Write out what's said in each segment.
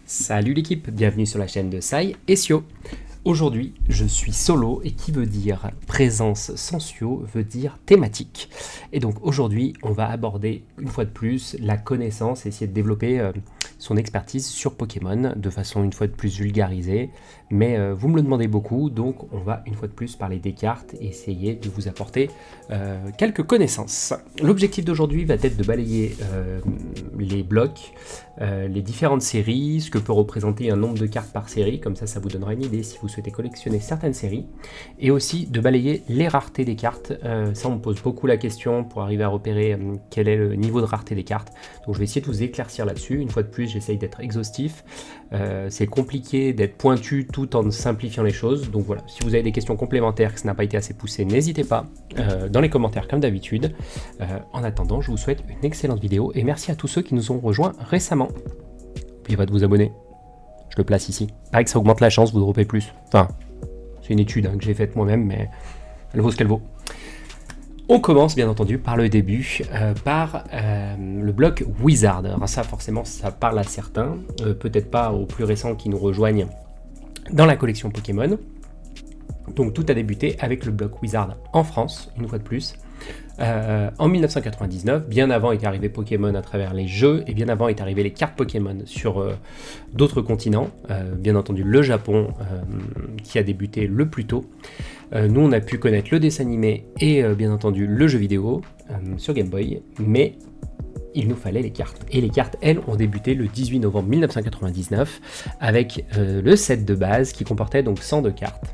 Salut l'équipe, bienvenue sur la chaîne de Sai et Sio. Aujourd'hui, je suis solo et qui veut dire présence sans Sio veut dire thématique. Et donc aujourd'hui, on va aborder une fois de plus la connaissance, essayer de développer son expertise sur Pokémon de façon une fois de plus vulgarisée. Mais vous me le demandez beaucoup, donc on va une fois de plus parler des cartes et essayer de vous apporter quelques connaissances. L'objectif d'aujourd'hui va être de balayer les blocs, les différentes séries, ce que peut représenter un nombre de cartes par série, comme ça vous donnera une idée si vous souhaitez collectionner certaines séries, et aussi de balayer les raretés des cartes. Ça on me pose beaucoup la question pour arriver à repérer quel est le niveau de rareté des cartes, donc je vais essayer de vous éclaircir là-dessus. Une fois de plus, j'essaye d'être exhaustif, c'est compliqué d'être pointu tout en simplifiant les choses, donc voilà, si vous avez des questions complémentaires, que ça n'a pas été assez poussé, n'hésitez pas dans les commentaires comme d'habitude. En attendant, je vous souhaite une excellente vidéo et merci à tous ceux qui nous ont rejoints récemment. N'oubliez pas de vous abonner, je le place ici. Pareil que ça augmente la chance, vous dropez plus. Enfin, c'est une étude que j'ai faite moi-même, mais elle vaut ce qu'elle vaut. On commence bien entendu par le début, par le bloc Wizard. Alors ça forcément ça parle à certains, peut-être pas aux plus récents qui nous rejoignent dans la collection Pokémon. Donc tout a débuté avec le bloc Wizard en France, une fois de plus. En 1999, bien avant est arrivé Pokémon à travers les jeux, et bien avant est arrivé les cartes Pokémon sur d'autres continents, bien entendu le Japon qui a débuté le plus tôt. Nous on a pu connaître le dessin animé et bien entendu le jeu vidéo sur Game Boy, mais il nous fallait les cartes. Et les cartes, elles, ont débuté le 18 novembre 1999 avec le set de base qui comportait donc 102 cartes.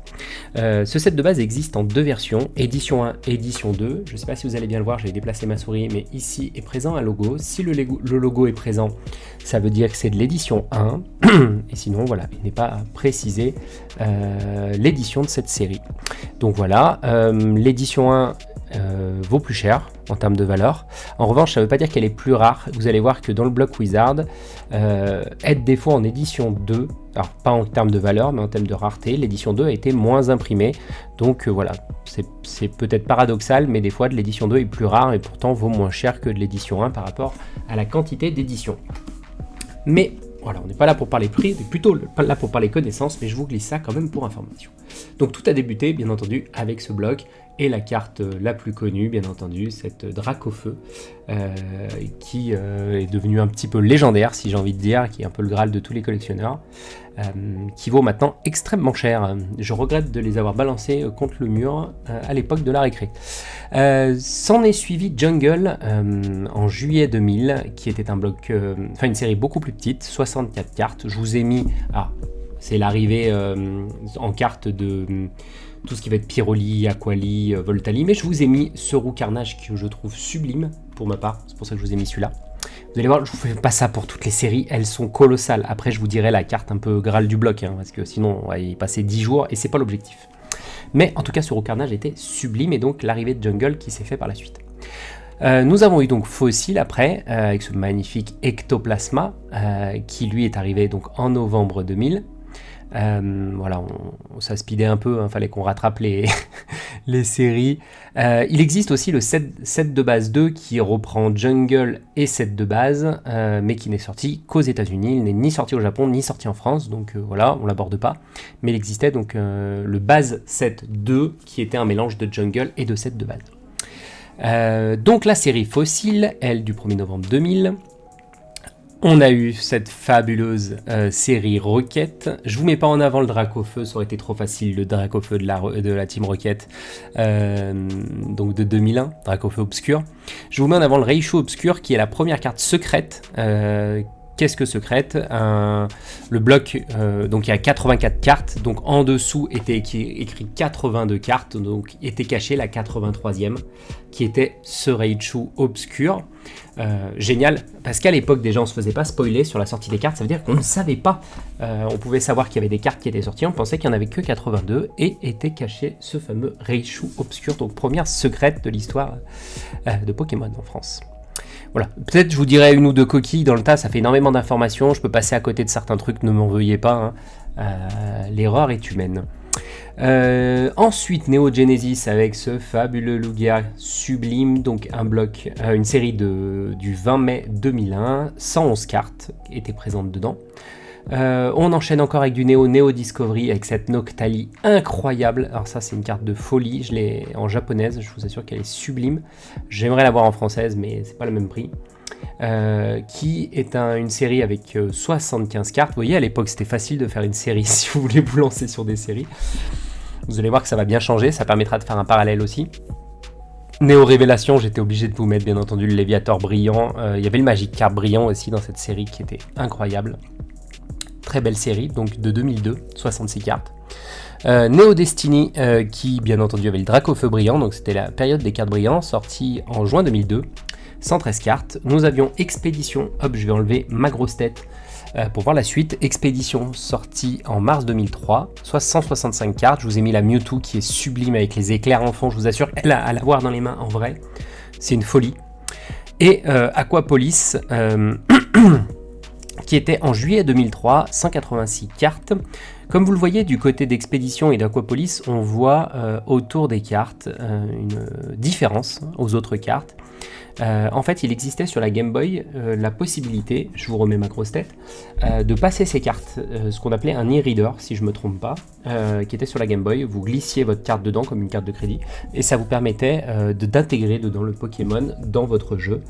Ce set de base existe en deux versions, édition 1 et édition 2. Je ne sais pas si vous allez bien le voir, j'ai déplacé ma souris, mais ici est présent un logo. Si le logo est présent, ça veut dire que c'est de l'édition 1. Et sinon, voilà, il n'est pas précisé l'édition de cette série. Donc voilà, l'édition 1 vaut plus cher en termes de valeur. En revanche, ça ne veut pas dire qu'elle est plus rare. Vous allez voir que dans le bloc Wizard, est des fois en édition 2, alors pas en termes de valeur, mais en termes de rareté, l'édition 2 a été moins imprimée. Donc voilà, c'est peut-être paradoxal, mais des fois de l'édition 2 est plus rare et pourtant vaut moins cher que de l'édition 1 par rapport à la quantité d'éditions. Mais voilà, on n'est pas là pour parler prix, on est plutôt là pour parler connaissances, mais je vous glisse ça quand même pour information. Donc tout a débuté, bien entendu, avec ce bloc, et la carte la plus connue, bien entendu, cette Dracofeu, qui est devenue un petit peu légendaire, si j'ai envie de dire, qui est un peu le Graal de tous les collectionneurs, qui vaut maintenant extrêmement cher. Je regrette de les avoir balancés contre le mur à l'époque de la récré. S'en est suivi Jungle en juillet 2000, qui était un bloc, une série beaucoup plus petite, 64 cartes. Je vous ai mis, c'est l'arrivée en carte de tout ce qui va être Pyroli, Aquali, Voltali, mais je vous ai mis ce Roux Carnage que je trouve sublime pour ma part, c'est pour ça que je vous ai mis celui-là. Vous allez voir, je ne vous fais pas ça pour toutes les séries, elles sont colossales. Après, je vous dirai la carte un peu Graal du bloc, parce que sinon, on va y passer 10 jours et c'est pas l'objectif. Mais en tout cas, ce Roux Carnage était sublime, et donc l'arrivée de Jungle qui s'est fait par la suite. Nous avons eu donc Fossil après, avec ce magnifique Ectoplasma, qui lui est arrivé donc en novembre 2000. Voilà, ça speedait un peu, fallait qu'on rattrape les, les séries. Il existe aussi le set de base 2 qui reprend Jungle et set de base, mais qui n'est sorti qu'aux États-Unis. Il n'est ni sorti au Japon ni sorti en France, donc voilà, on l'aborde pas. Mais il existait donc le base set 2 qui était un mélange de Jungle et de set de base. Donc la série Fossil, elle du 1er novembre 2000. On a eu cette fabuleuse série Rocket. Je vous mets pas en avant le Dracofeu, ça aurait été trop facile, le Dracofeu de la Team Rocket, donc de 2001, Dracofeu Obscur. Je vous mets en avant le Raichu Obscur, qui est la première carte secrète. Qu'est-ce que secrète? Le bloc, donc il y a 84 cartes, donc en dessous était écrit 82 cartes, donc était cachée la 83e, qui était ce Raichu Obscur. Génial, parce qu'à l'époque déjà on se faisait pas spoiler sur la sortie des cartes, ça veut dire qu'on ne savait pas, on pouvait savoir qu'il y avait des cartes qui étaient sorties, on pensait qu'il n'y en avait que 82 et était caché ce fameux Raichu Obscur, donc première secrète de l'histoire de Pokémon en France. Voilà, peut-être je vous dirai une ou deux coquilles dans le tas, ça fait énormément d'informations, je peux passer à côté de certains trucs, ne m'en veuillez pas, l'erreur est humaine. Ensuite, Neo Genesis avec ce fabuleux Lugia sublime, donc un bloc, une série du 20 mai 2001, 111 cartes étaient présentes dedans. On enchaîne encore avec du Neo Discovery avec cette Noctali incroyable. Alors ça c'est une carte de folie, je l'ai en japonaise, je vous assure qu'elle est sublime. J'aimerais l'avoir en française mais c'est pas le même prix. Qui est une série avec 75 cartes. Vous voyez, à l'époque c'était facile de faire une série si vous voulez vous lancer sur des séries. Vous allez voir que ça va bien changer, ça permettra de faire un parallèle aussi. Néo Révélation, j'étais obligé de vous mettre bien entendu le Léviator brillant. Il y avait le Magic Card brillant aussi dans cette série qui était incroyable. Très belle série, donc de 2002, 66 cartes. Neo Destiny, qui bien entendu avait le Dracofeu brillant, donc c'était la période des cartes brillantes, sortie en juin 2002, 113 cartes. Nous avions Expédition, hop je vais enlever ma grosse tête pour voir la suite. Expédition, sortie en mars 2003, soit 165 cartes. Je vous ai mis la Mewtwo qui est sublime avec les éclairs enfants, je vous assure, elle à l'avoir dans les mains en vrai, c'est une folie. Et Aquapolis, qui était en juillet 2003, 186 cartes. Comme vous le voyez, du côté d'Expédition et d'Aquapolis, on voit autour des cartes une différence aux autres cartes. En fait, il existait sur la Game Boy la possibilité, je vous remets ma grosse tête, de passer ces cartes, ce qu'on appelait un e-reader, si je ne me trompe pas, qui était sur la Game Boy. Vous glissiez votre carte dedans comme une carte de crédit, et ça vous permettait d'intégrer dedans le Pokémon dans votre jeu.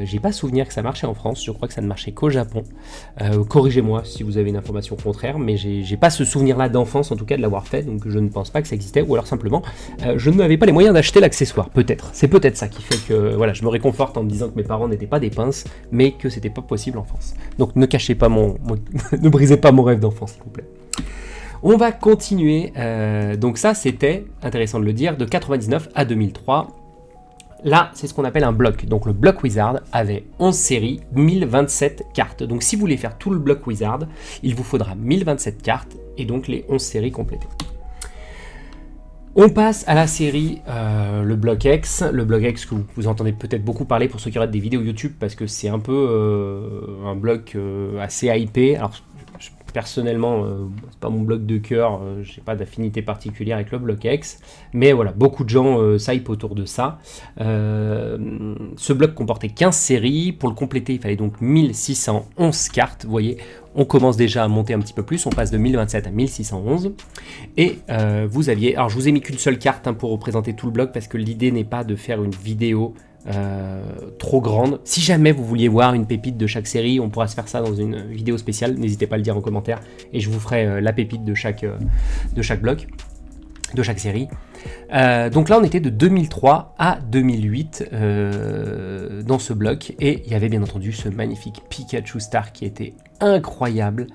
J'ai pas souvenir que ça marchait en France, je crois que ça ne marchait qu'au Japon. Corrigez-moi si vous avez une information contraire, mais j'ai pas ce souvenir-là d'enfance, en tout cas de l'avoir fait, donc je ne pense pas que ça existait, ou alors simplement, je n'avais pas les moyens d'acheter l'accessoire, peut-être. C'est peut-être ça qui fait que, voilà, je me réconforte en me disant que mes parents n'étaient pas des pinces, mais que c'était pas possible en France. Donc ne cachez pas ne brisez pas mon rêve d'enfance, s'il vous plaît. On va continuer, donc ça c'était, intéressant de le dire, de 99 à 2003. Là, c'est ce qu'on appelle un bloc. Donc le bloc Wizard avait 11 séries, 1027 cartes. Donc si vous voulez faire tout le bloc Wizard, il vous faudra 1027 cartes et donc les 11 séries complétées. On passe à la série le bloc X. Le bloc X que vous entendez peut-être beaucoup parler pour ceux qui regardent des vidéos YouTube parce que c'est un peu un bloc assez hypé. Alors personnellement, c'est pas mon bloc de cœur, j'ai pas d'affinité particulière avec le bloc X, mais voilà, beaucoup de gens s'hype autour de ça. Ce bloc comportait 15 séries, pour le compléter il fallait donc 1611 cartes, vous voyez, on commence déjà à monter un petit peu plus, on passe de 1027 à 1611, et vous aviez, alors je vous ai mis qu'une seule carte pour représenter tout le bloc, parce que l'idée n'est pas de faire une vidéo trop grande. Si jamais vous vouliez voir une pépite de chaque série, on pourra se faire ça dans une vidéo spéciale, n'hésitez pas à le dire en commentaire et je vous ferai la pépite de chaque bloc, de chaque série. Donc là on était de 2003 à 2008 dans ce bloc, et il y avait bien entendu ce magnifique Pikachu Star qui était incroyable,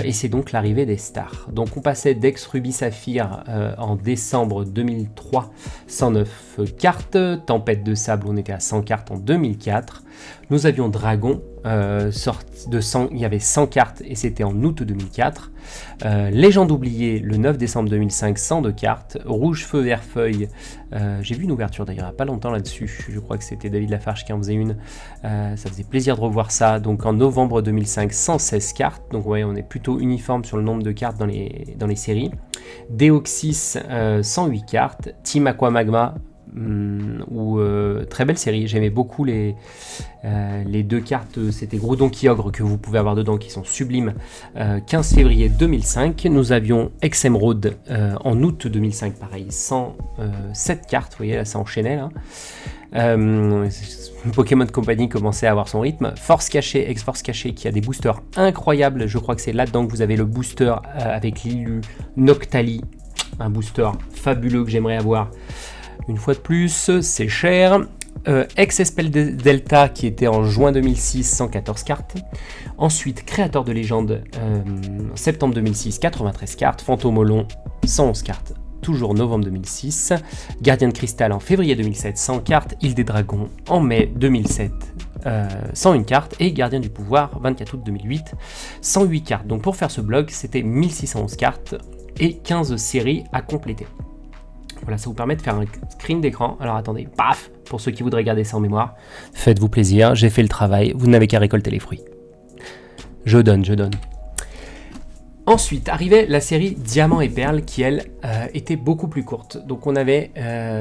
et c'est donc l'arrivée des stars. Donc on passait d'Ex Ruby Saphir en décembre 2003, 109 cartes, Tempête de Sable on était à 100 cartes en 2004, nous avions Dragon, sorti de 100, il y avait 100 cartes et c'était en août 2004, Légende oubliée le 9 décembre 2005, 102 cartes, Rouge Feu Vert Feuille, j'ai vu une ouverture d'ailleurs il n'y a pas longtemps là-dessus, je crois que c'était David Lafarge qui en faisait une, ça faisait plaisir de revoir ça. Donc en novembre 2005, 116 cartes, donc ouais, on est plutôt uniforme sur le nombre de cartes dans les séries. Deoxys, 108 cartes, Team Aqua Magma, très belle série, j'aimais beaucoup les deux cartes, c'était Groudon Kyogre que vous pouvez avoir dedans qui sont sublimes. 15 février 2005, nous avions Exemeraude en août 2005, pareil, 107 cartes, vous voyez là ça enchaînait là. Pokémon Company commençait à avoir son rythme. Force Cachée, Ex-Force Cachée qui a des boosters incroyables, je crois que c'est là-dedans que vous avez le booster avec l'Ilu Noctali, un booster fabuleux que j'aimerais avoir. Une fois de plus, c'est cher. Ex-Espel Delta qui était en juin 2006, 114 cartes. Ensuite, Créateur de légende, septembre 2006, 93 cartes. Fantomolon, 111 cartes, toujours novembre 2006. Gardien de Cristal en février 2007, 100 cartes. Île des Dragons en mai 2007, 101 cartes. Et Gardien du Pouvoir, 24 août 2008, 108 cartes. Donc pour faire ce blog, c'était 1611 cartes et 15 séries à compléter. Voilà, ça vous permet de faire un screen d'écran. Alors attendez, paf, pour ceux qui voudraient garder ça en mémoire, faites-vous plaisir, j'ai fait le travail, vous n'avez qu'à récolter les fruits. Je donne. Ensuite arrivait la série Diamants et Perles qui, elle, était beaucoup plus courte. Donc on avait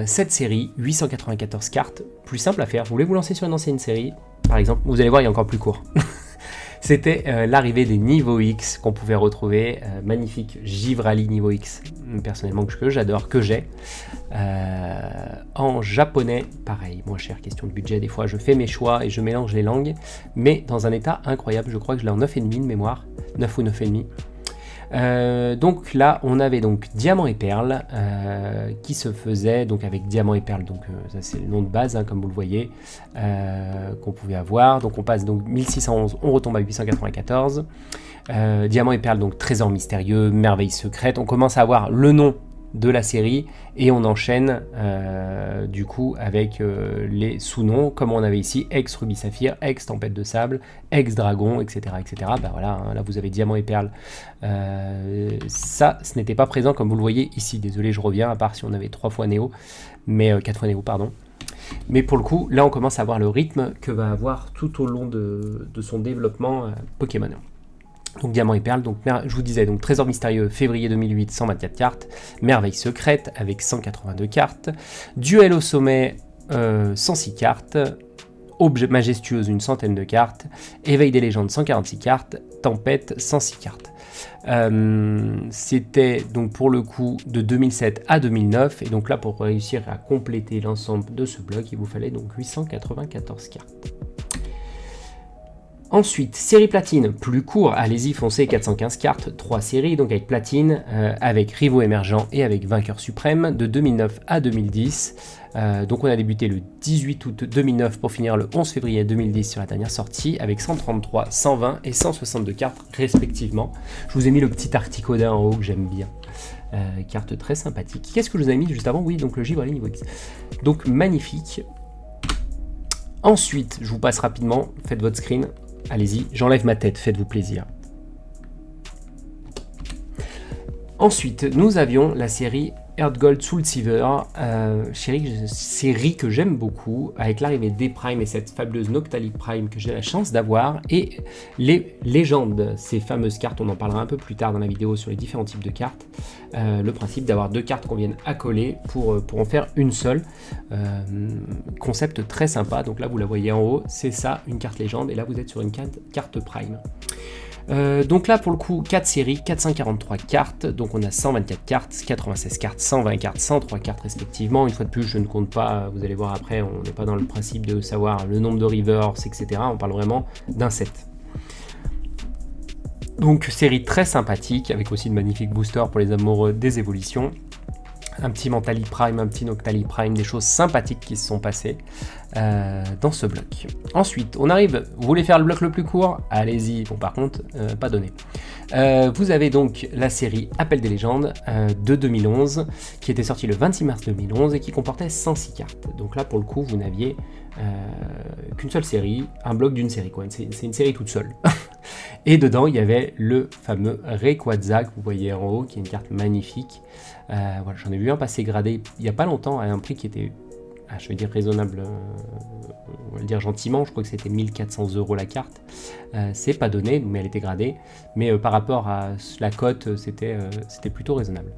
cette série, 894 cartes, plus simple à faire. Vous voulez vous lancer sur une ancienne série, par exemple, vous allez voir, il y a encore plus court. C'était l'arrivée des niveaux X qu'on pouvait retrouver, magnifique Givrali niveau X, personnellement que j'adore, que j'ai. En japonais, pareil, moins cher, question de budget, des fois je fais mes choix et je mélange les langues, mais dans un état incroyable, je crois que je l'ai en 9,5 de mémoire, 9 ou 9,5. Donc là on avait donc Diamants et Perles qui se faisait donc avec Diamants et Perles, donc ça c'est le nom de base comme vous le voyez, qu'on pouvait avoir. Donc on passe donc 1611, on retombe à 894. Diamants et Perles, donc Trésor mystérieux, Merveille secrète, on commence à avoir le nom de la série et on enchaîne du coup avec les sous-noms comme on avait ici, ex Rubis Saphir, ex Tempête de Sable, ex Dragon, etc. etc. Bah voilà, là vous avez Diamants et Perles. Ça, ce n'était pas présent comme vous le voyez ici, désolé je reviens, à part si on avait 3 fois Néo, mais 4 fois Néo pardon. Mais pour le coup, là on commence à voir le rythme que va avoir tout au long de son développement Pokémon. Donc Diamants et Perles, donc je vous disais, donc Trésor mystérieux, février 2008, 124 cartes, Merveille secrète avec 182 cartes, Duel au sommet, 106 cartes, Objet majestueuse, une centaine de cartes, Éveil des légendes, 146 cartes, Tempête, 106 cartes. C'était donc pour le coup de 2007 à 2009, et donc là pour réussir à compléter l'ensemble de ce bloc, il vous fallait donc 894 cartes. Ensuite, série platine, plus court, allez-y, foncez, 415 cartes, 3 séries, donc avec platine, avec rivaux émergents et avec vainqueur suprême, de 2009 à 2010. Donc on a débuté le 18 août 2009 pour finir le 11 février 2010 sur la dernière sortie, avec 133, 120 et 162 cartes respectivement. Je vous ai mis le petit articodin en haut que j'aime bien. Carte très sympathique. Qu'est-ce que je vous ai mis juste avant? Oui, donc le Givrali niveau X. Donc magnifique. Ensuite, je vous passe rapidement, faites votre screen. Allez-y, j'enlève ma tête, faites-vous plaisir. Ensuite, nous avions la série Heartgold Soulsiver, série que j'aime beaucoup, avec l'arrivée des Primes et cette fabuleuse Noctali Prime que j'ai la chance d'avoir, et les légendes, ces fameuses cartes, on en parlera un peu plus tard dans la vidéo sur les différents types de cartes, le principe d'avoir 2 cartes qu'on vienne accoler pour en faire une seule, concept très sympa. Donc là vous la voyez en haut, c'est ça, une carte légende, et là vous êtes sur une carte Prime. Donc là pour le coup 4 séries, 443 cartes, donc on a 124 cartes, 96 cartes, 120 cartes, 103 cartes respectivement. Une fois de plus je ne compte pas, vous allez voir après, on n'est pas dans le principe de savoir le nombre de rivers, etc. On parle vraiment d'un set. Donc série très sympathique, avec aussi de magnifiques boosters pour les amoureux des évolutions. Un petit Mentali Prime, un petit Noctali Prime, des choses sympathiques qui se sont passées dans ce bloc. Ensuite, on arrive, vous voulez faire le bloc le plus court? Allez-y, bon par contre, pas donné. Vous avez donc la série Appel des légendes de 2011, qui était sortie le 26 mars 2011 et qui comportait 106 cartes. Donc là, pour le coup, vous n'aviez qu'une seule série, un bloc d'une série, quoi. C'est une série toute seule. Et dedans, il y avait le fameux Rayquaza que vous voyez en haut, qui est une carte magnifique. Voilà, j'en ai vu un passer gradé il n'y a pas longtemps à un prix qui était, je vais dire raisonnable, on va le dire gentiment, je crois que c'était 1400 € la carte. C'est pas donné, mais elle était gradée. Mais par rapport à la cote, c'était plutôt raisonnable.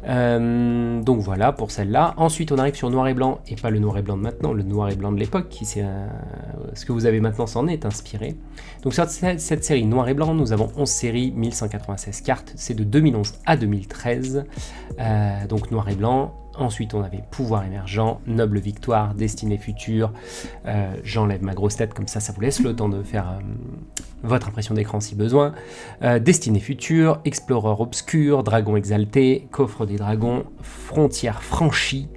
Donc voilà pour celle-là. Ensuite on arrive sur noir et blanc, et pas le noir et blanc de maintenant, le noir et blanc de l'époque, qui c'est ce que vous avez maintenant s'en est inspiré. Donc sur cette série noir et blanc, nous avons 11 séries, 1196 cartes, c'est de 2011 à 2013, donc noir et blanc. Ensuite on avait Pouvoir émergent, Noble victoire, Destinée future, j'enlève ma grosse tête comme ça vous laisse le temps de faire votre impression d'écran si besoin, Destinée future, Explorer obscur, Dragon exalté, Coffre des dragons, Frontière franchie,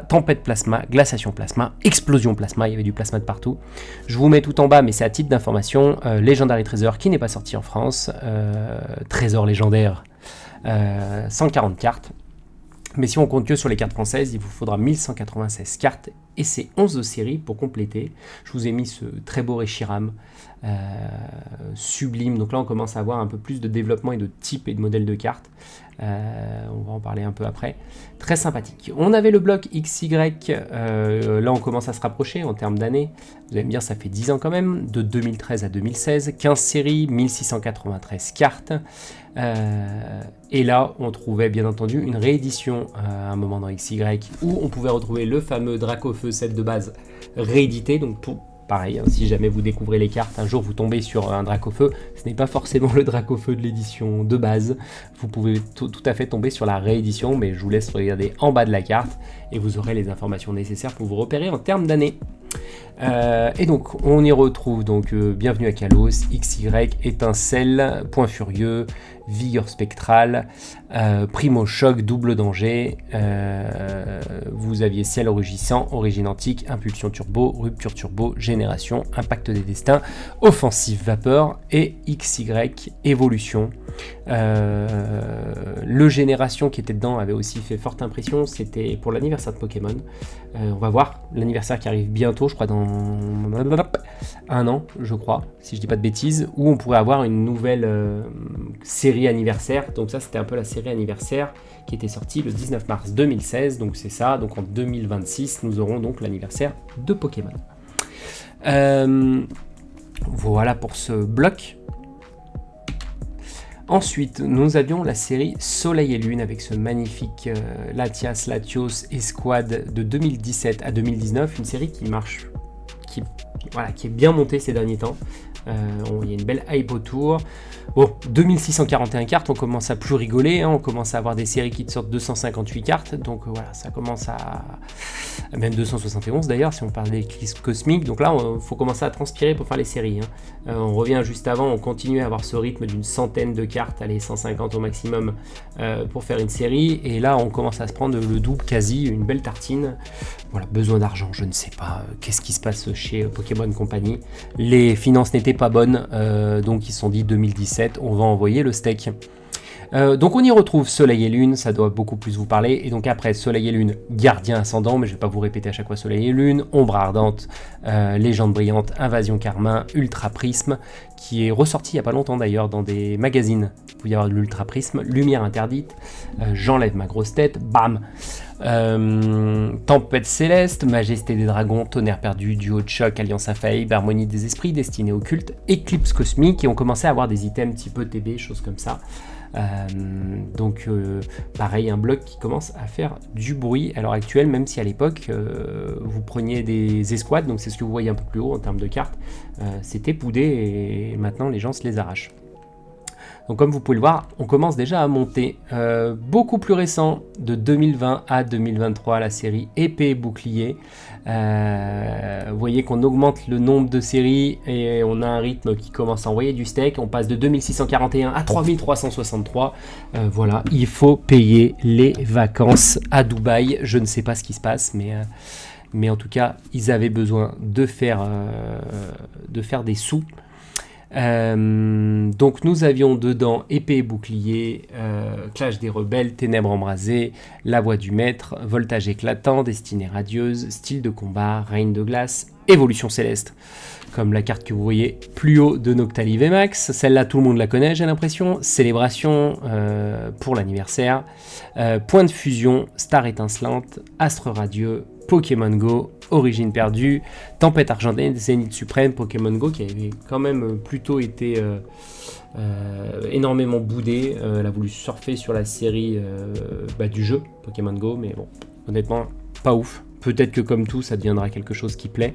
Tempête plasma, Glaciation plasma, Explosion plasma, il y avait du plasma de partout. Je vous mets tout en bas, mais c'est à titre d'information. Legendary Treasure qui n'est pas sorti en France, Trésor légendaire, 140 cartes. Mais si on compte que sur les cartes françaises, il vous faudra 1196 cartes et ses 11 séries pour compléter. Je vous ai mis ce très beau Reshiram, sublime. Donc là, on commence à avoir un peu plus de développement et de type et de modèle de cartes. On va en parler un peu après. Très sympathique. On avait le bloc XY, là on commence à se rapprocher en termes d'années. Vous allez me dire, ça fait 10 ans quand même, de 2013 à 2016, 15 séries, 1693 cartes. Et là, on trouvait bien entendu une réédition à un moment dans XY où on pouvait retrouver le fameux Dracofeu set de base réédité. Donc pareil, hein, si jamais vous découvrez les cartes, un jour vous tombez sur un Dracofeu, ce n'est pas forcément le Dracofeu de l'édition de base. Vous pouvez tout à fait tomber sur la réédition, mais je vous laisse regarder en bas de la carte et vous aurez les informations nécessaires pour vous repérer en termes d'années. Et donc on y retrouve donc Bienvenue à Kalos, XY, Étincelle, Point Furieux, Vigueur Spectrale, Primo Choc, Double Danger, vous aviez Ciel Rugissant, Origine Antique, Impulsion Turbo, Rupture Turbo, Génération, Impact des Destins, Offensive Vapeur et XY Évolution. Le Génération qui était dedans avait aussi fait forte impression, c'était pour l'anniversaire de Pokémon. On va voir l'anniversaire qui arrive bientôt, je crois dans un an, je crois, si je dis pas de bêtises, où on pourrait avoir une nouvelle série anniversaire. Donc ça, c'était un peu la série anniversaire qui était sortie le 19 mars 2016, donc c'est ça. Donc en 2026, nous aurons donc l'anniversaire de Pokémon. Voilà pour ce bloc. Ensuite, nous avions la série Soleil et Lune avec ce magnifique Latias, Latios et Squad de 2017 à 2019, une série qui marche, qui est bien montée ces derniers temps. Il y a une belle hype autour. Bon, 2641 cartes, on commence à plus rigoler, hein, on commence à avoir des séries qui te sortent 258 cartes, donc voilà, ça commence à... Même 271 d'ailleurs, si on parle d'éclipse cosmique, donc là, il faut commencer à transpirer pour faire les séries. Hein. On revient juste avant, on continue à avoir ce rythme d'une centaine de cartes, allez, 150 au maximum, pour faire une série, et là, on commence à se prendre le double quasi, une belle tartine. Voilà, besoin d'argent, je ne sais pas, qu'est-ce qui se passe chez Pokémon Company. Les finances n'étaient pas bonnes, donc ils se sont dit 2017, on va envoyer le steak. Donc on y retrouve Soleil et Lune, ça doit beaucoup plus vous parler, et donc après Soleil et Lune, Gardien Ascendant, mais je ne vais pas vous répéter à chaque fois Soleil et Lune, Ombre Ardente, Légende Brillante, Invasion Carmin, Ultra Prisme, qui est ressorti il n'y a pas longtemps d'ailleurs dans des magazines. Il peut y avoir de l'Ultra Prisme, Lumière Interdite, J'enlève ma grosse tête, bam. Tempête Céleste, Majesté des Dragons, Tonnerre Perdu, Duo de Choc, Alliance Infaillible, Harmonie des Esprits, Destinée Occulte, Éclipse Cosmique, et on commençait à avoir des items type ETB, choses comme ça. Donc pareil, un bloc qui commence à faire du bruit à l'heure actuelle, même si à l'époque vous preniez des escouades, donc c'est ce que vous voyez un peu plus haut en termes de cartes, c'était poudé et maintenant les gens se les arrachent. Donc comme vous pouvez le voir, on commence déjà à monter. Beaucoup plus récent, de 2020 à 2023, la série Épée et Bouclier. Vous voyez qu'on augmente le nombre de séries et on a un rythme qui commence à envoyer du steak. On passe de 2641 à 3363. Voilà, il faut payer les vacances à Dubaï. Je ne sais pas ce qui se passe, mais en tout cas, ils avaient besoin de faire des sous. Donc nous avions dedans Épée et Bouclier, Clash des Rebelles, Ténèbres Embrasées, La Voix du Maître, Voltage Éclatant, Destinée Radieuse, Style de Combat, Règne de Glace, Évolution Céleste, comme la carte que vous voyez plus haut de Noctali VMAX. Celle-là tout le monde la connaît, j'ai l'impression. Célébration pour l'anniversaire, Point de Fusion, Star Étincelante, Astre Radieux, Pokémon Go, Origine Perdue, Tempête Argentine, Zénith Suprême, Pokémon Go qui avait quand même plutôt été énormément boudé. Elle a voulu surfer sur la série du jeu Pokémon Go, mais bon, honnêtement, pas ouf. Peut-être que comme tout, ça deviendra quelque chose qui plaît,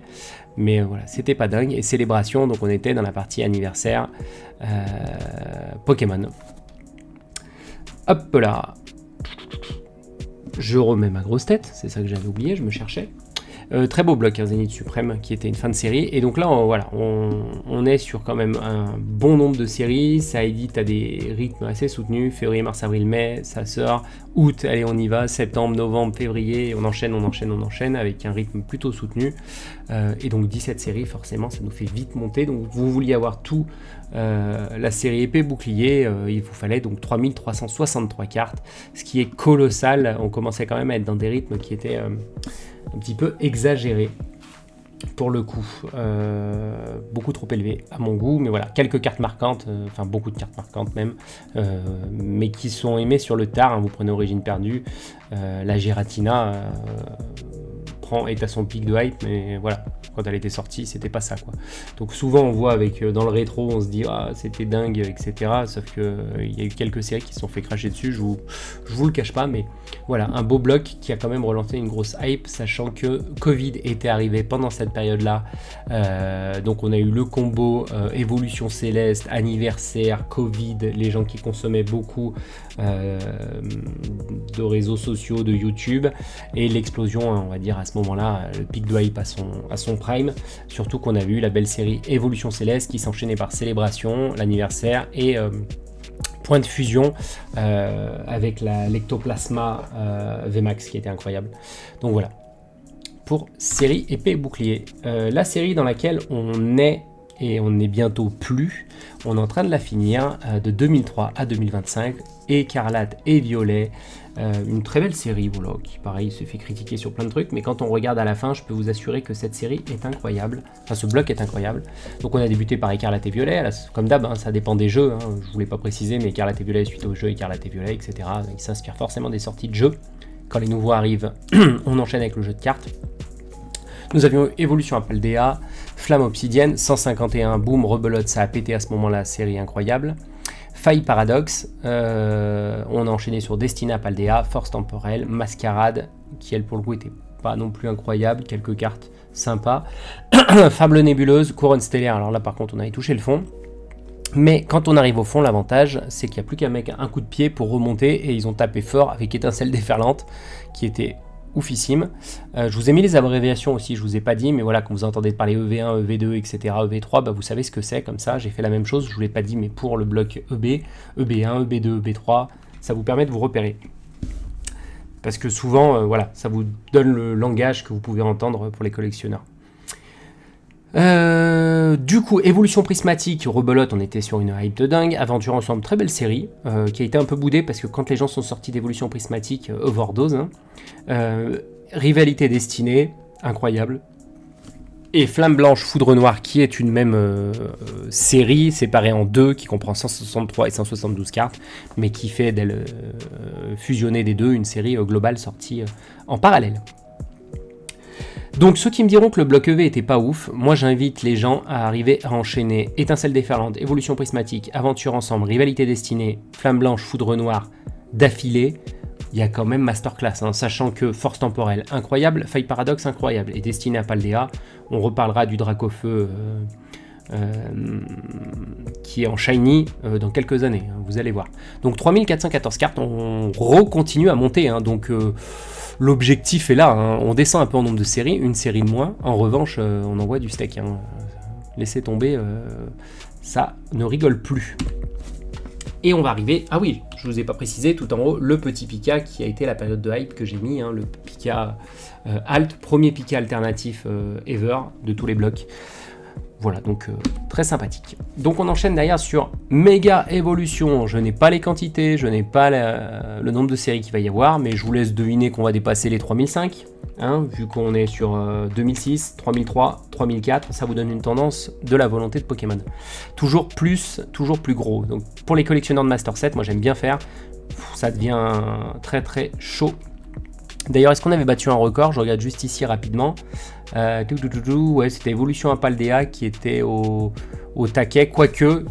mais voilà, c'était pas dingue. Et Célébration, donc on était dans la partie anniversaire Pokémon. Hop là. Je remets ma grosse tête, c'est ça que j'avais oublié, je me cherchais. Très beau bloc, Zénith Suprême, qui était une fin de série. Et donc là, on est sur quand même un bon nombre de séries. Ça édite à des rythmes assez soutenus. Février, mars, avril, mai, ça sort. Août, allez, on y va. Septembre, novembre, février, on enchaîne avec un rythme plutôt soutenu. Et donc 17 séries, forcément, ça nous fait vite monter. Donc vous vouliez avoir tout la série Épée Bouclier, il vous fallait donc 3363 cartes, ce qui est colossal. On commençait quand même à être dans des rythmes qui étaient un petit peu exagéré. Pour le coup, beaucoup trop élevé à mon goût, mais voilà, quelques cartes marquantes, enfin beaucoup de cartes marquantes même, mais qui sont aimées sur le tard, hein. Vous prenez Origine perdue, la Giratina est à son pic de hype, mais voilà, quand elle était sortie, c'était pas ça, quoi. Donc souvent on voit dans le rétro, on se dit ah c'était dingue, etc. Sauf que il y a eu quelques séries qui se sont fait cracher dessus, je vous le cache pas, mais voilà, un beau bloc qui a quand même relancé une grosse hype, sachant que Covid était arrivé pendant cette période-là. Donc on a eu le combo Évolution Céleste, anniversaire, Covid, les gens qui consommaient beaucoup de réseaux sociaux, de YouTube, et l'explosion, on va dire à ce moment-là, le pic de hype à son prime, surtout qu'on a vu la belle série Évolution Céleste qui s'enchaînait par Célébration, l'anniversaire et Point de fusion avec la l'Ectoplasma VMAX qui était incroyable. Donc voilà, pour série épée bouclier. La série dans laquelle on est, et on n'est bientôt plus, on est en train de la finir, de 2003 à 2025, Écarlate et Violet, une très belle série, voilà, qui pareil se fait critiquer sur plein de trucs, mais quand on regarde à la fin, je peux vous assurer que cette série est incroyable, enfin ce bloc est incroyable. Donc on a débuté par Écarlate et Violet, là, comme d'hab, hein, ça dépend des jeux, hein, je voulais pas préciser, mais Écarlate et Violet suite au jeu Écarlate et Violet, etc. Ils s'inspirent forcément des sorties de jeux. Quand les nouveaux arrivent, on enchaîne avec le jeu de cartes. Nous avions Évolution à Paldea, Flamme Obsidienne, 151, boum, rebelote, ça a pété à ce moment-là, série incroyable. Faille Paradoxe, on a enchaîné sur Destina Paldea, Force Temporelle, Mascarade, qui elle pour le coup était pas non plus incroyable, quelques cartes sympas. Fable Nébuleuse, Couronne Stellaire, alors là par contre on avait touché le fond. Mais quand on arrive au fond, l'avantage c'est qu'il n'y a plus qu'à mettre un coup de pied pour remonter, et ils ont tapé fort avec Étincelle Déferlante, qui était oufissime. Je vous ai mis les abréviations aussi, je vous ai pas dit, mais voilà, quand vous entendez parler EV1, EV2, etc., EV3, bah vous savez ce que c'est, comme ça, j'ai fait la même chose, je vous l'ai pas dit, mais pour le bloc EB, EB1, EB2, EB3, ça vous permet de vous repérer. Parce que souvent, voilà, ça vous donne le langage que vous pouvez entendre pour les collectionneurs. Du coup, Évolution Prismatique, rebelote, on était sur une hype de dingue. Aventure Ensemble, très belle série, qui a été un peu boudée parce que quand les gens sont sortis d'Évolution Prismatique, overdose. Hein. Rivalité Destinée, incroyable. Et Flamme Blanche, Foudre Noire, qui est une même série séparée en deux, qui comprend 163 et 172 cartes, mais qui fait d'elle fusionner des deux une série globale sortie en parallèle. Donc ceux qui me diront que le bloc EV était pas ouf, moi j'invite les gens à arriver à enchaîner Étincelle Déferlante, Évolution Prismatique, Aventure Ensemble, Rivalité Destinée, Flamme Blanche, Foudre Noire d'affilée. Il y a quand même masterclass, hein, sachant que Force Temporelle incroyable, Faille Paradoxe incroyable, et Destinée à Paldea, on reparlera du Dracofeu qui est en shiny dans quelques années, hein, vous allez voir. Donc 3414 cartes, on continue à monter, hein, donc l'objectif est là, hein. On descend un peu en nombre de séries, une série de moins, en revanche on envoie du steak, hein. Laissez tomber, ça ne rigole plus. Et on va arriver, ah oui, je vous ai pas précisé, tout en haut, le petit Pika qui a été la période de hype que j'ai mis, hein, le Pika Alt, premier Pika alternatif ever de tous les blocs. Voilà, donc très sympathique. Donc on enchaîne derrière sur Méga Évolution. Je n'ai pas les quantités, je n'ai pas le nombre de séries qu'il va y avoir, mais je vous laisse deviner qu'on va dépasser les 3005, hein, vu qu'on est sur 2006, 3003, 3004, ça vous donne une tendance de la volonté de Pokémon. Toujours plus gros. Donc pour les collectionneurs de Master Set, moi j'aime bien faire, ça devient très très chaud. D'ailleurs, est-ce qu'on avait battu un record? Je regarde juste ici rapidement. Ouais, c'était Évolution à Paldea qui était au taquet. Quoique,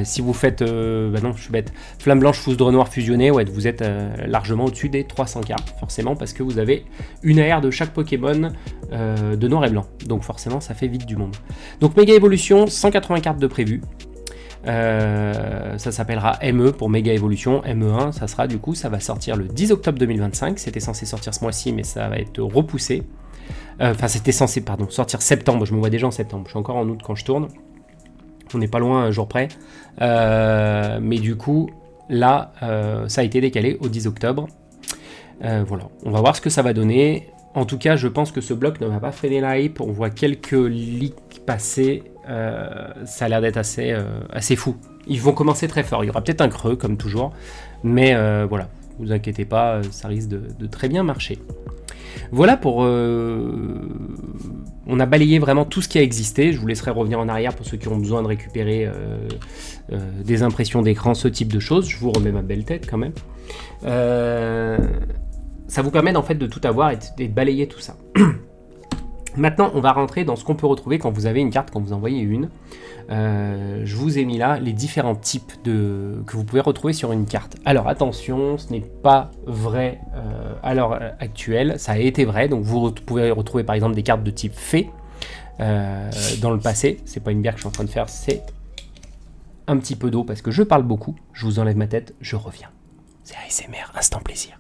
si vous faites. Non, je suis bête. Flamme Blanche, Foudre Noire fusionné, ouais, vous êtes largement au-dessus des 300 cartes. Forcément, parce que vous avez une AR de chaque Pokémon de noir et blanc. Donc, forcément, ça fait vite du monde. Donc, Méga Évolution, 180 cartes de prévu. Ça s'appellera ME pour Méga Évolution, ME1, ça sera du coup, ça va sortir le 10 octobre 2025, c'était censé sortir ce mois-ci mais ça va être repoussé, c'était censé, sortir septembre, je me vois déjà en septembre, je suis encore en août quand je tourne, on n'est pas loin un jour près, mais du coup, là, ça a été décalé au 10 octobre, voilà, on va voir ce que ça va donner. En tout cas, je pense que ce bloc ne va pas freiner la hype, on voit quelques leaks passer, ça a l'air d'être assez fou. Ils vont commencer très fort, il y aura peut-être un creux comme toujours, mais voilà, vous inquiétez pas, ça risque de très bien marcher. Voilà pour... on a balayé vraiment tout ce qui a existé. Je vous laisserai revenir en arrière pour ceux qui ont besoin de récupérer des impressions d'écran, ce type de choses. Je vous remets ma belle tête quand même. Ça vous permet en fait de tout avoir et de balayer tout ça. Maintenant, on va rentrer dans ce qu'on peut retrouver quand vous avez une carte, quand vous envoyez une. Je vous ai mis là les différents types que vous pouvez retrouver sur une carte. Alors attention, ce n'est pas vrai à l'heure actuelle, ça a été vrai, donc vous pouvez retrouver par exemple des cartes de type fée dans le passé. C'est pas une bière que je suis en train de faire, c'est un petit peu d'eau parce que je parle beaucoup. Je vous enlève ma tête, je reviens. C'est ASMR, instant plaisir.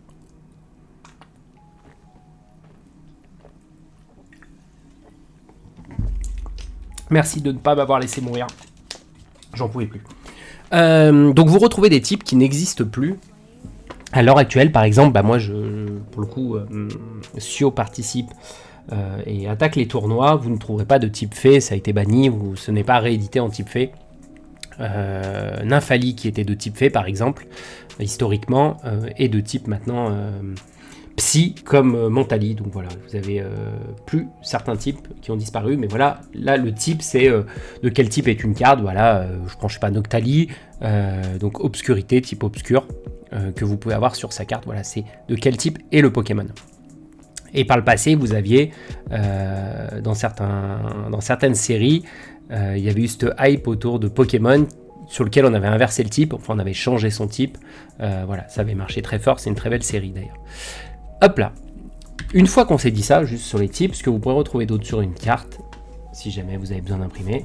Merci de ne pas m'avoir laissé mourir. J'en pouvais plus. Donc vous retrouvez des types qui n'existent plus à l'heure actuelle. Par exemple, moi, pour le coup, Sio participe et attaque les tournois. Vous ne trouverez pas de type fée, ça a été banni. Ce n'est pas réédité en type fée. Nymphali, qui était de type fée, par exemple, historiquement, est de type maintenant... Psy comme Montali, donc voilà, vous avez plus certains types qui ont disparu, mais voilà, là le type c'est de quel type est une carte, voilà, je prends je sais pas Noctali, donc obscurité, type obscur, que vous pouvez avoir sur sa carte, voilà, c'est de quel type est le Pokémon. Et par le passé, vous aviez dans certaines séries, il y avait eu cette hype autour de Pokémon sur lequel on avait inversé le type, enfin on avait changé son type, voilà, ça avait marché très fort, c'est une très belle série d'ailleurs. Hop là, une fois qu'on s'est dit ça, juste sur les types, ce que vous pourrez retrouver d'autre sur une carte, si jamais vous avez besoin d'imprimer,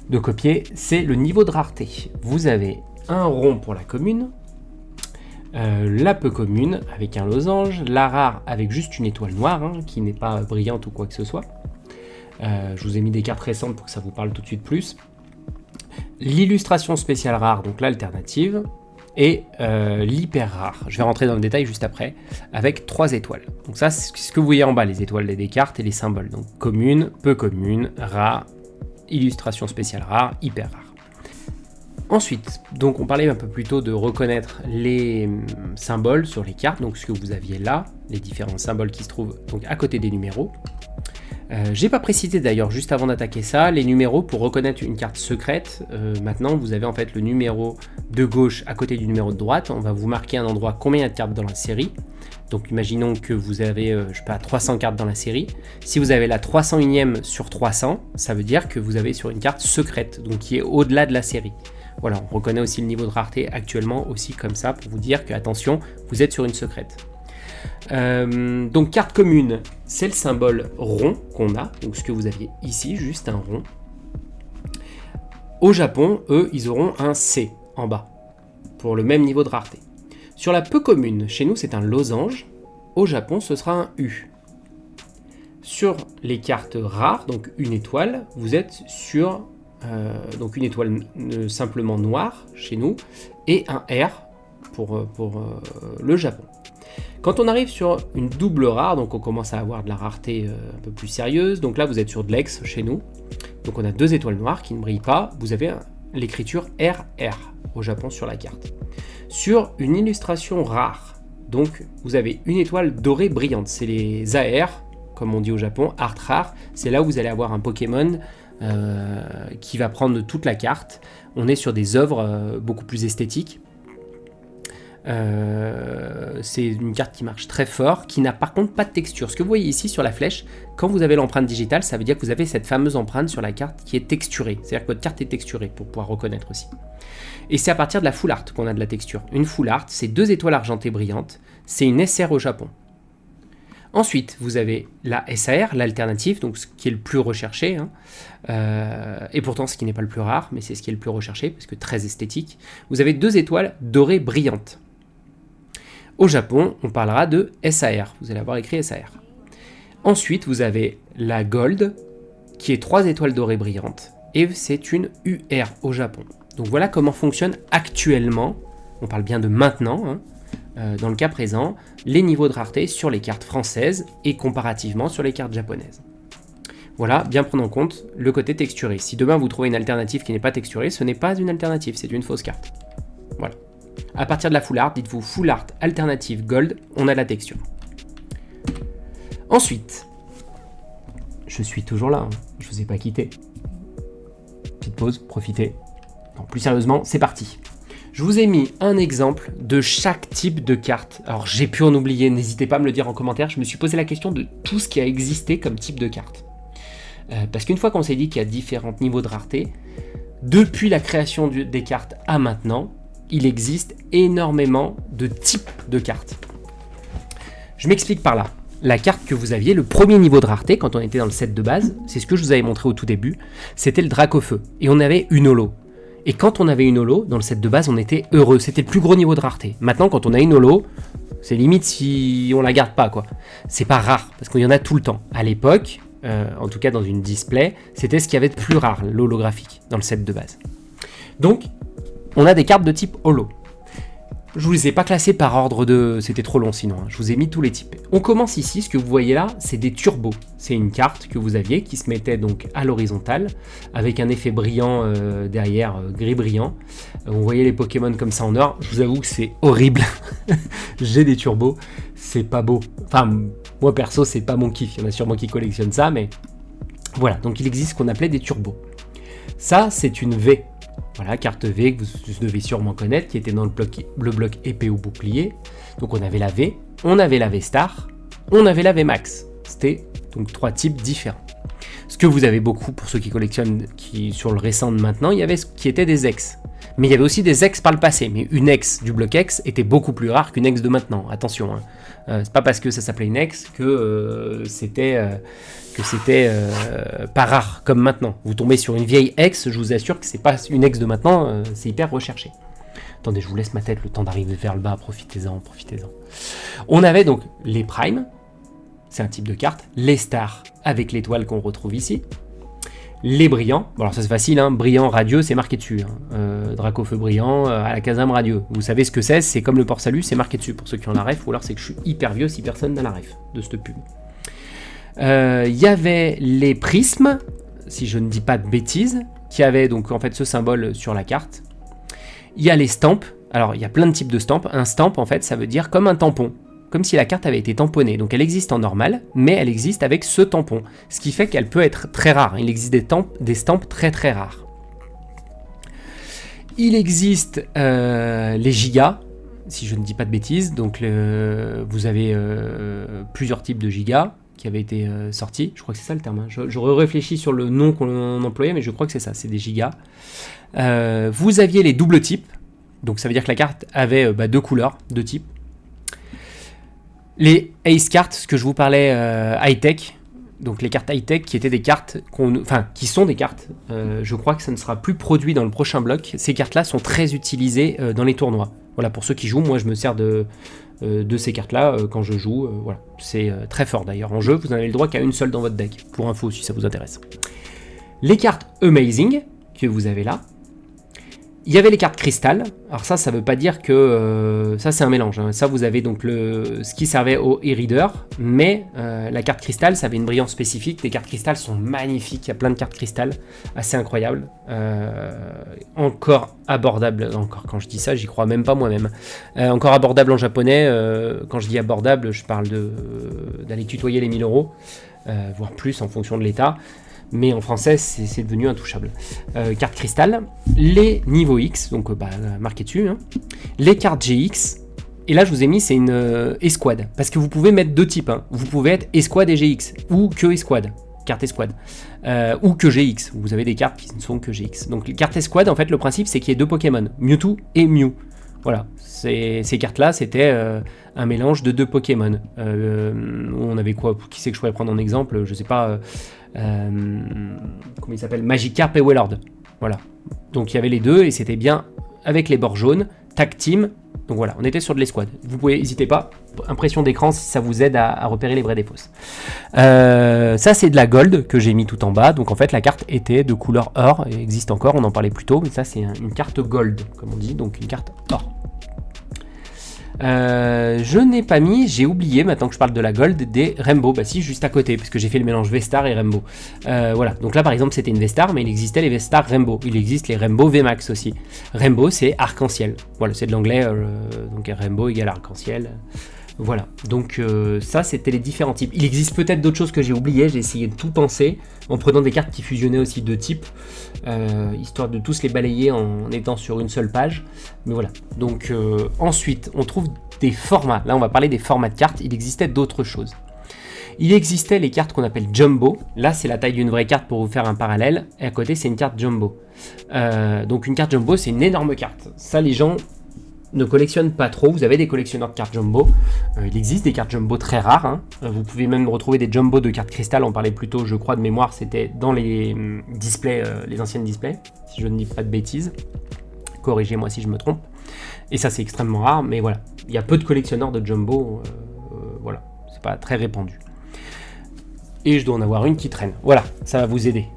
de copier, c'est le niveau de rareté. Vous avez un rond pour la commune, la peu commune avec un losange, la rare avec juste une étoile noire, hein, qui n'est pas brillante ou quoi que ce soit. Je vous ai mis des cartes récentes pour que ça vous parle tout de suite plus. L'illustration spéciale rare, donc l'alternative, et l'hyper rare. Je vais rentrer dans le détail juste après, avec 3 étoiles. Donc ça, c'est ce que vous voyez en bas, les étoiles des cartes et les symboles. Donc commune, peu commune, rare, illustration spéciale rare, hyper rare. Ensuite, donc on parlait un peu plus tôt de reconnaître les symboles sur les cartes, donc ce que vous aviez là, les différents symboles qui se trouvent donc à côté des numéros. J'ai pas précisé d'ailleurs, juste avant d'attaquer ça, les numéros pour reconnaître une carte secrète. Maintenant, vous avez en fait le numéro de gauche à côté du numéro de droite. On va vous marquer un endroit combien il y a de cartes dans la série. Donc imaginons que vous avez, je sais pas, 300 cartes dans la série. Si vous avez la 301e sur 300, ça veut dire que vous avez sur une carte secrète, donc qui est au-delà de la série. Voilà, on reconnaît aussi le niveau de rareté actuellement aussi comme ça pour vous dire que attention, vous êtes sur une secrète. Donc carte commune, c'est le symbole rond qu'on a, donc ce que vous aviez ici, juste un rond. Au Japon, eux, ils auront un C en bas, pour le même niveau de rareté. Sur la peu commune, chez nous c'est un losange, au Japon ce sera un U. Sur les cartes rares, donc une étoile, vous êtes sur donc une étoile simplement noire chez nous, et un R pour le Japon. Quand on arrive sur une double rare, donc on commence à avoir de la rareté un peu plus sérieuse, donc là vous êtes sur de l'X chez nous, donc on a 2 étoiles noires qui ne brillent pas, vous avez l'écriture RR au Japon sur la carte. Sur une illustration rare, donc vous avez une étoile dorée brillante, c'est les AR, comme on dit au Japon, art rare, c'est là où vous allez avoir un Pokémon qui va prendre toute la carte. On est sur des œuvres beaucoup plus esthétiques. C'est une carte qui marche très fort, qui n'a par contre pas de texture. Ce que vous voyez ici sur la flèche, quand vous avez l'empreinte digitale, ça veut dire que vous avez cette fameuse empreinte sur la carte qui est texturée. C'est-à-dire que votre carte est texturée pour pouvoir reconnaître aussi. Et c'est à partir de la full art qu'on a de la texture. Une full art, c'est 2 étoiles argentées brillantes. C'est une SR au Japon. Ensuite, vous avez la SAR, l'alternative, donc ce qui est le plus recherché, hein, et pourtant ce qui n'est pas le plus rare, mais c'est ce qui est le plus recherché, parce que très esthétique. Vous avez 2 étoiles dorées brillantes. Au Japon, on parlera de SAR, vous allez avoir écrit SAR. Ensuite, vous avez la Gold, qui est 3 étoiles dorées brillantes, et c'est une UR au Japon. Donc voilà comment fonctionne actuellement, on parle bien de maintenant, hein, dans le cas présent, les niveaux de rareté sur les cartes françaises et comparativement sur les cartes japonaises. Voilà, bien prendre en compte le côté texturé. Si demain vous trouvez une alternative qui n'est pas texturée, ce n'est pas une alternative, c'est une fausse carte. Voilà. À partir de la full art, dites-vous full art alternative gold, on a la texture. Ensuite, je suis toujours là, hein. Je vous ai pas quitté. Petite pause, profitez. Non, plus sérieusement, c'est parti. Je vous ai mis un exemple de chaque type de carte. Alors j'ai pu en oublier, n'hésitez pas à me le dire en commentaire. Je me suis posé la question de tout ce qui a existé comme type de carte. Parce qu'une fois qu'on s'est dit qu'il y a différents niveaux de rareté, depuis la création des cartes à maintenant, il existe énormément de types de cartes. Je m'explique par là. La carte que vous aviez, le premier niveau de rareté, quand on était dans le set de base, c'est ce que je vous avais montré au tout début, c'était le Dracofeu. Et on avait une holo. Et quand on avait une holo, dans le set de base, on était heureux. C'était le plus gros niveau de rareté. Maintenant, quand on a une holo, c'est limite si on la garde pas, quoi. C'est pas rare, parce qu'il y en a tout le temps. À l'époque, en tout cas dans une display, c'était ce qu'il y avait de plus rare, l'holographique, dans le set de base. Donc, on a des cartes de type holo. Je vous les ai pas classées par ordre de... C'était trop long sinon, hein. Je vous ai mis tous les types. On commence ici, ce que vous voyez là, c'est des turbos. C'est une carte que vous aviez qui se mettait donc à l'horizontale, avec un effet brillant derrière, gris brillant. On voyait les Pokémon comme ça en or. Je vous avoue que c'est horrible. J'ai des turbos, c'est pas beau. Enfin, moi perso, c'est pas mon kiff. Il y en a sûrement qui collectionnent ça, mais... Voilà, donc il existe ce qu'on appelait des turbos. Ça, c'est une V. Voilà, carte V que vous devez sûrement connaître, qui était dans le bloc épée ou bouclier. Donc on avait la V, on avait la V-Star, on avait la V-Max. C'était donc 3 types différents. Ce que vous avez beaucoup, pour ceux qui collectionnent sur le récent de maintenant, il y avait ce qui était des ex. Mais il y avait aussi des ex par le passé. Mais une ex du bloc X était beaucoup plus rare qu'une ex de maintenant. Attention, hein. C'est pas parce que ça s'appelait une ex que c'était pas rare comme maintenant. Vous tombez sur une vieille ex, je vous assure que c'est pas une ex de maintenant, c'est hyper recherché. Attendez, je vous laisse ma tête le temps d'arriver vers le bas, profitez-en. On avait donc les primes, c'est un type de carte, les stars avec l'étoile qu'on retrouve ici, les brillants, bon alors ça c'est facile, hein, brillant radieux c'est marqué dessus, hein. Dracofeu brillant à la Kazam radieux, vous savez ce que c'est comme le port salut, c'est marqué dessus pour ceux qui ont la ref, ou alors c'est que je suis hyper vieux si personne n'a la ref de cette pub. Il y avait les prismes, si je ne dis pas de bêtises, qui avaient donc en fait ce symbole sur la carte. Il y a les stamps, alors il y a plein de types de stamps, un stamp en fait ça veut dire comme un tampon, comme si la carte avait été tamponnée, donc elle existe en normal, mais elle existe avec ce tampon, ce qui fait qu'elle peut être très rare, il existe des stamps très très rares. Il existe les gigas, si je ne dis pas de bêtises, donc vous avez plusieurs types de gigas qui avaient été sortis, je crois que c'est ça le terme, hein. Je réfléchis sur le nom qu'on employait, mais je crois que c'est ça, c'est des gigas. Vous aviez les doubles types, donc ça veut dire que la carte avait 2 couleurs, 2 types. Les Ace Cards, ce que je vous parlais high-tech, donc les cartes high-tech qui étaient des cartes, qui sont des cartes, je crois que ça ne sera plus produit dans le prochain bloc, ces cartes-là sont très utilisées dans les tournois. Voilà, pour ceux qui jouent, moi je me sers de ces cartes-là quand je joue, voilà. C'est très fort d'ailleurs en jeu, vous n'avez le droit qu'à une seule dans votre deck, pour info si ça vous intéresse. Les cartes Amazing, que vous avez là. Il y avait les cartes cristal, alors ça veut pas dire que, ça c'est un mélange, hein. Ça vous avez donc ce qui servait au e-reader, mais la carte cristal ça avait une brillance spécifique, les cartes cristal sont magnifiques, il y a plein de cartes cristal, assez incroyables, encore abordable, encore quand je dis ça j'y crois même pas moi-même, encore abordable en japonais, quand je dis abordable je parle d'aller tutoyer les 1000 €, voire plus en fonction de l'état. Mais en français, c'est devenu intouchable. Carte cristal, les niveaux X, donc marqué dessus, hein. Les cartes GX, et là je vous ai mis, c'est une escouade, parce que vous pouvez mettre 2 types, hein. Vous pouvez être escouade et GX, ou que escouade, carte escouade, ou que GX, vous avez des cartes qui ne sont que GX. Donc les cartes escouade, en fait, le principe c'est qu'il y ait 2 Pokémon, Mewtwo et Mew. Voilà, ces cartes-là, c'était un mélange de 2 Pokémon. On avait quoi? Qui c'est que je pourrais prendre en exemple? Je sais pas... comment il s'appelle, Magikarp et Wailord. Voilà, donc il y avait les deux et c'était bien avec les bords jaunes, tag team, donc voilà, on était sur de l'escouade. Vous pouvez, n'hésitez pas, impression d'écran si ça vous aide à repérer les vrais des fausses. Ça c'est de la gold que j'ai mis tout en bas, donc en fait la carte était de couleur or, et existe encore, on en parlait plus tôt, mais ça c'est une carte gold comme on dit, donc une carte or. Je n'ai pas mis, j'ai oublié maintenant que je parle de la gold, des Rainbow, bah si, juste à côté, parce que j'ai fait le mélange V-Star et Rainbow. Voilà, donc là par exemple c'était une V-Star, mais il existait les V-Star Rainbow, il existe les Rainbow V-Max aussi. Rainbow c'est arc-en-ciel, voilà, c'est de l'anglais, donc Rainbow égale arc-en-ciel. Voilà, donc ça c'était les différents types. Il existe peut-être d'autres choses que j'ai oubliées, j'ai essayé de tout penser, en prenant des cartes qui fusionnaient aussi de types, histoire de tous les balayer en étant sur une seule page. Mais voilà, donc ensuite on trouve des formats, là on va parler des formats de cartes, il existait d'autres choses. Il existait les cartes qu'on appelle jumbo, là c'est la taille d'une vraie carte pour vous faire un parallèle, et à côté c'est une carte jumbo. Donc une carte jumbo c'est une énorme carte, ça les gens ne collectionnent pas trop, vous avez des collectionneurs de cartes jumbo, il existe des cartes jumbo très rares, hein. Vous pouvez même retrouver des jumbo de cartes cristal, on parlait plutôt je crois de mémoire, c'était dans les displays, les anciennes displays, si je ne dis pas de bêtises, corrigez-moi si je me trompe, et ça c'est extrêmement rare, mais voilà, il y a peu de collectionneurs de jumbo, voilà, c'est pas très répandu. Et je dois en avoir une qui traîne, voilà, ça va vous aider.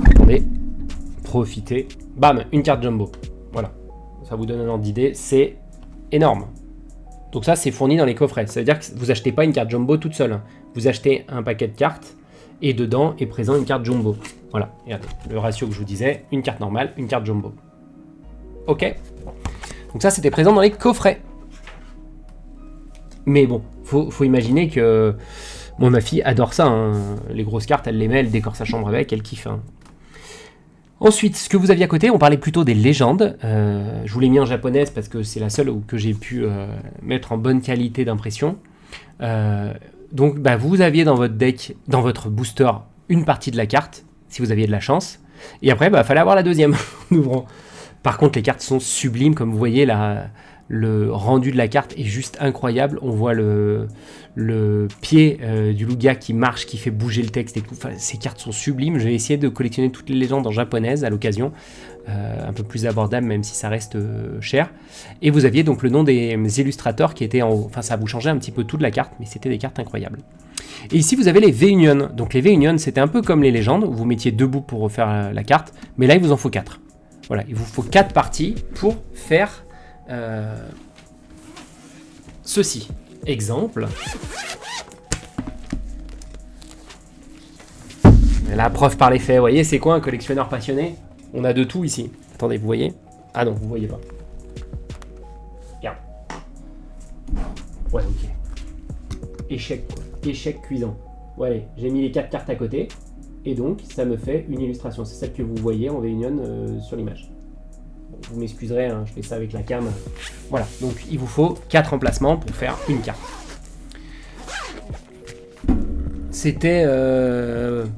Attendez, profitez, bam, une carte jumbo, voilà. Ça vous donne un ordre d'idée, c'est énorme. Donc ça, c'est fourni dans les coffrets. Ça veut dire que vous achetez pas une carte jumbo toute seule. Vous achetez un paquet de cartes et dedans est présent une carte jumbo. Voilà, regardez, le ratio que je vous disais, une carte normale, une carte jumbo. Ok. Donc ça, c'était présent dans les coffrets. Mais bon, faut imaginer que... Moi, ma fille adore ça, hein. Les grosses cartes, elle les met, elle décore sa chambre avec, elle kiffe, hein. Ensuite, ce que vous aviez à côté, on parlait plutôt des légendes. Je vous l'ai mis en japonaise parce que c'est la seule que j'ai pu mettre en bonne qualité d'impression. Donc, vous aviez dans votre deck, dans votre booster, une partie de la carte, si vous aviez de la chance. Et après, fallait avoir la deuxième en ouvrant. Par contre, les cartes sont sublimes, comme vous voyez là. Le rendu de la carte est juste incroyable. On voit le pied du Lugia qui marche, qui fait bouger le texte et tout. Enfin, ces cartes sont sublimes. Je vais essayer de collectionner toutes les légendes en japonaise à l'occasion. Un peu plus abordable, même si ça reste cher. Et vous aviez donc le nom des illustrateurs qui étaient en haut. Enfin, ça vous changeait un petit peu tout de la carte, mais c'était des cartes incroyables. Et ici, vous avez les V-Union. Donc les V-Union, c'était un peu comme les légendes. Où vous mettiez 2 bouts pour refaire la carte. Mais là, il vous en faut 4. Voilà, il vous faut 4 parties pour faire... ceci. Exemple. La preuve par les faits. Vous voyez, c'est quoi un collectionneur passionné? On a de tout ici. Attendez, vous voyez? Ah non, vous voyez pas. Regarde. Ouais, ok. Échec, quoi. Échec cuisant. Ouais, j'ai mis les 4 cartes à côté. Et donc, ça me fait une illustration. C'est celle que vous voyez en V-Union sur l'image. Vous m'excuserez, hein, je fais ça avec la cam. Voilà, donc il vous faut 4 emplacements pour faire une carte. C'était,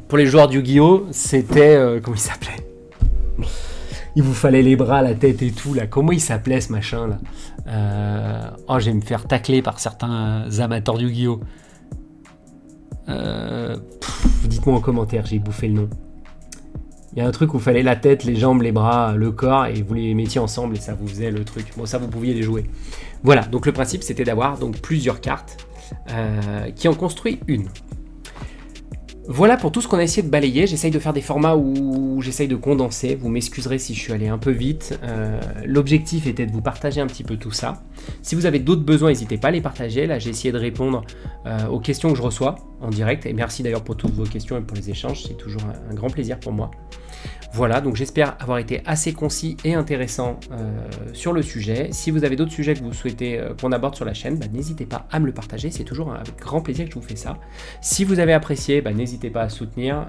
pour les joueurs de Yu-Gi-Oh, c'était, comment il s'appelait? Il vous fallait les bras, la tête et tout, là. Comment il s'appelait ce machin, là? Oh, je vais me faire tacler par certains amateurs de Yu-Gi-Oh. Dites-moi en commentaire, j'ai bouffé le nom. Il y a un truc où il fallait la tête, les jambes, les bras, le corps, et vous les mettiez ensemble et ça vous faisait le truc. Bon, ça, vous pouviez les jouer. Voilà, donc le principe, c'était d'avoir donc plusieurs cartes qui en construit une. Voilà pour tout ce qu'on a essayé de balayer. J'essaye de faire des formats où j'essaye de condenser. Vous m'excuserez si je suis allé un peu vite. L'objectif était de vous partager un petit peu tout ça. Si vous avez d'autres besoins, n'hésitez pas à les partager. Là, j'ai essayé de répondre aux questions que je reçois en direct. Et merci d'ailleurs pour toutes vos questions et pour les échanges. C'est toujours un grand plaisir pour moi. Voilà, donc j'espère avoir été assez concis et intéressant sur le sujet. Si vous avez d'autres sujets que vous souhaitez qu'on aborde sur la chaîne, n'hésitez pas à me le partager. C'est toujours avec grand plaisir que je vous fais ça. Si vous avez apprécié, n'hésitez pas à soutenir,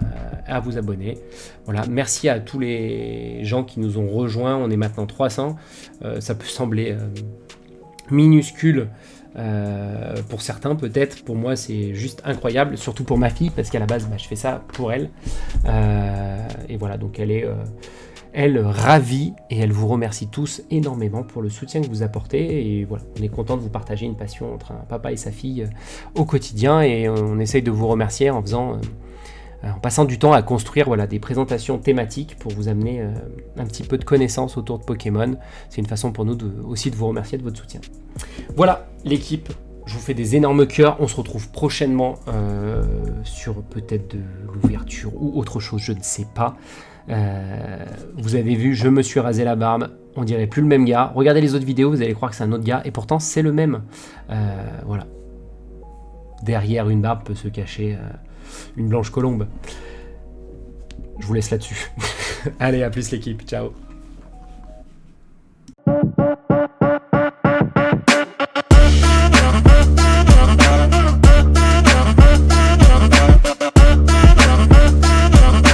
à vous abonner. Voilà, merci à tous les gens qui nous ont rejoints. On est maintenant 300. Ça peut sembler minuscule pour certains peut-être. Pour moi, c'est juste incroyable, surtout pour ma fille, parce qu'à la base, je fais ça pour elle. Et voilà, donc elle est ravie et elle vous remercie tous énormément pour le soutien que vous apportez. Et voilà, on est content de vous partager une passion entre un papa et sa fille au quotidien. Et on essaye de vous remercier en passant du temps à construire des présentations thématiques pour vous amener un petit peu de connaissances autour de Pokémon. C'est une façon pour nous aussi de vous remercier de votre soutien. Voilà l'équipe, je vous fais des énormes cœurs. On se retrouve prochainement sur peut-être de l'ouverture ou autre chose, je ne sais pas. Vous avez vu, je me suis rasé la barbe, on dirait plus le même gars. Regardez les autres vidéos, vous allez croire que c'est un autre gars et pourtant c'est le même. Voilà. Derrière une barbe peut se cacher une blanche colombe. Je vous laisse là-dessus. Allez, à plus l'équipe, ciao.